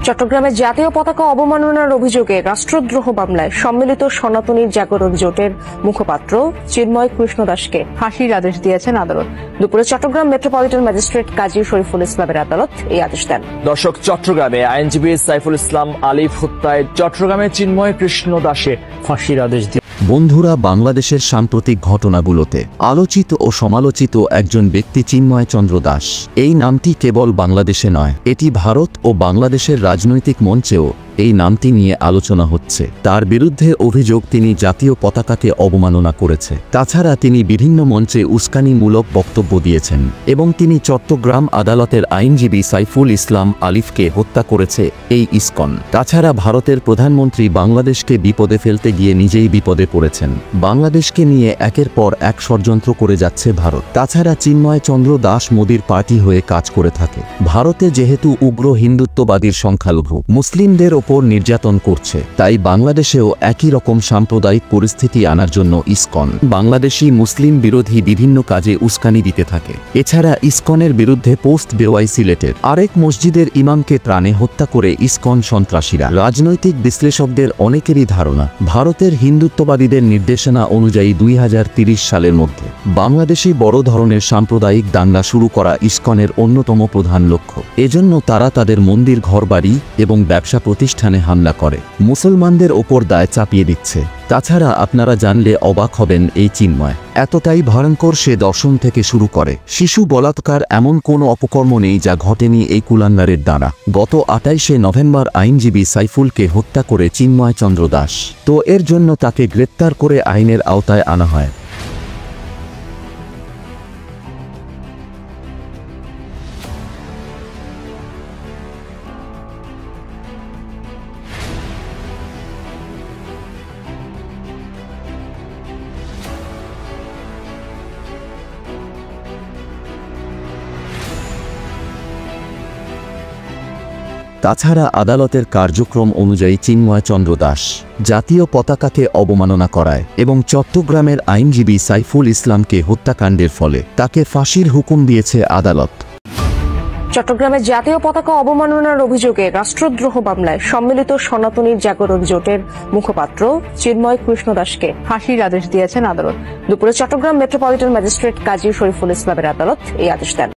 চট্টগ্রামে জাতীয় পতাকা অবমাননার অভিযোগে রাষ্ট্রদ্রোহ মামলায় সম্মিলিত সনাতনী জাগরণ জোটের মুখপাত্র চিন্ময় কৃষ্ণ দাসকে ফাঁসির আদেশ দিয়েছেন আদালত। দুপুরে চট্টগ্রাম মেট্রোপলিটন ম্যাজিস্ট্রেট কাজী শরীফুল ইসলামের আদালত এই আদেশ দেন। দর্শক, চট্টগ্রামে আইনজীবী সাইফুল ইসলাম আলিফ হত্যায় চট্টগ্রামে চিন্ময় কৃষ্ণ দাসে ফাঁসির আদেশ দিয়ে বন্ধুরা, বাংলাদেশের সাম্প্রতিক ঘটনাগুলোতে আলোচিত ও সমালোচিত একজন ব্যক্তি চিন্ময় চন্দ্র দাস। এই নামটি কেবল বাংলাদেশে নয়, এটি ভারত ও বাংলাদেশের রাজনৈতিক মঞ্চেও এই নামটি নিয়ে আলোচনা হচ্ছে। তার বিরুদ্ধে অভিযোগ তিনি জাতীয় পতাকাকে অবমাননা করেছে। তাছাড়া তিনি বিভিন্ন মঞ্চে উস্কানিমূলক বক্তব্য দিয়েছেন এবং তিনি চট্টগ্রাম আদালতের আইনজীবী সাইফুল ইসলাম আলিফকে হত্যা করেছে এই ইসকন। তাছাড়া ভারতের প্রধানমন্ত্রী বাংলাদেশকে বিপদে ফেলতে গিয়ে নিজেই বিপদে পড়েছেন। বাংলাদেশকে নিয়ে একের পর এক ষড়যন্ত্র করে যাচ্ছে ভারত। তাছাড়া চিন্ময় চন্দ্র দাস মোদির পার্টি হয়ে কাজ করে থাকে। ভারতে যেহেতু উগ্র হিন্দুত্ববাদীর সংখ্যালঘু মুসলিমদের ওপর নির্যাতন করছে, তাই বাংলাদেশেও একই রকম সাম্প্রদায়িক পরিস্থিতি আনার জন্য ইসকন বাংলাদেশি মুসলিম বিরোধী বিভিন্ন কাজে উস্কানি দিতে থাকে। এছাড়া ইসকনের বিরুদ্ধে পোস্ট বেওয়াই সিলেটের আরেক মসজিদের ইমামকে প্রাণে হত্যা করে ইসকন সন্ত্রাসীরা। রাজনৈতিক বিশ্লেষকদের অনেকেরই ধারণা, ভারতের হিন্দুত্ববাদীদের নির্দেশনা অনুযায়ী 2030 সালের মধ্যে বাংলাদেশে বড় ধরনের সাম্প্রদায়িক দাঙ্গা শুরু করা ইসকনের অন্যতম প্রধান লক্ষ্য। এজন্য তারা তাদের মন্দির, ঘরবাড়ি এবং ব্যবসা প্রতিষ্ঠানে হামলা করে মুসলমানদের ওপর দায় চাপিয়ে দিচ্ছে। তাছাড়া আপনারা জানলে অবাক হবেন, এই চিন্ময় এতটাই ভয়ঙ্কর, সে দর্শন থেকে শুরু করে শিশু বলাৎকার, এমন কোনো অপকর্ম নেই যা ঘটেনি এই কুলাঙ্গারের দ্বারা। গত 28শে নভেম্বর আইনজীবী সাইফুলকে হত্যা করে চিন্ময় চন্দ্র দাস। তো এর জন্য তাকে গ্রেপ্তার করে আইনের আওতায় আনা হয়। তাছাড়া আদালতের কার্যক্রম অনুযায়ী চিন্ময় চন্দ্র দাস জাতীয় পতাকাকে অবমাননা করায় এবং চট্টগ্রামের আইনজীবী সাইফুল ইসলামকে হত্যাকাণ্ডের ফলে তাকে ফাঁসির হুকুম দিয়েছে আদালত। চট্টগ্রামে জাতীয় পতাকা অবমাননার অভিযোগে রাষ্ট্রদ্রোহ মামলায় সম্মিলিত সনাতনী জাগরণ জোটের মুখপাত্র চিন্ময় কৃষ্ণ দাসকে ফাঁসির আদেশ দিয়েছেন আদালত। দুপুরে চট্টগ্রাম মেট্রোপলিটন ম্যাজিস্ট্রেট কাজী শরীফুল ইসলামের আদালত এই আদেশ দেন।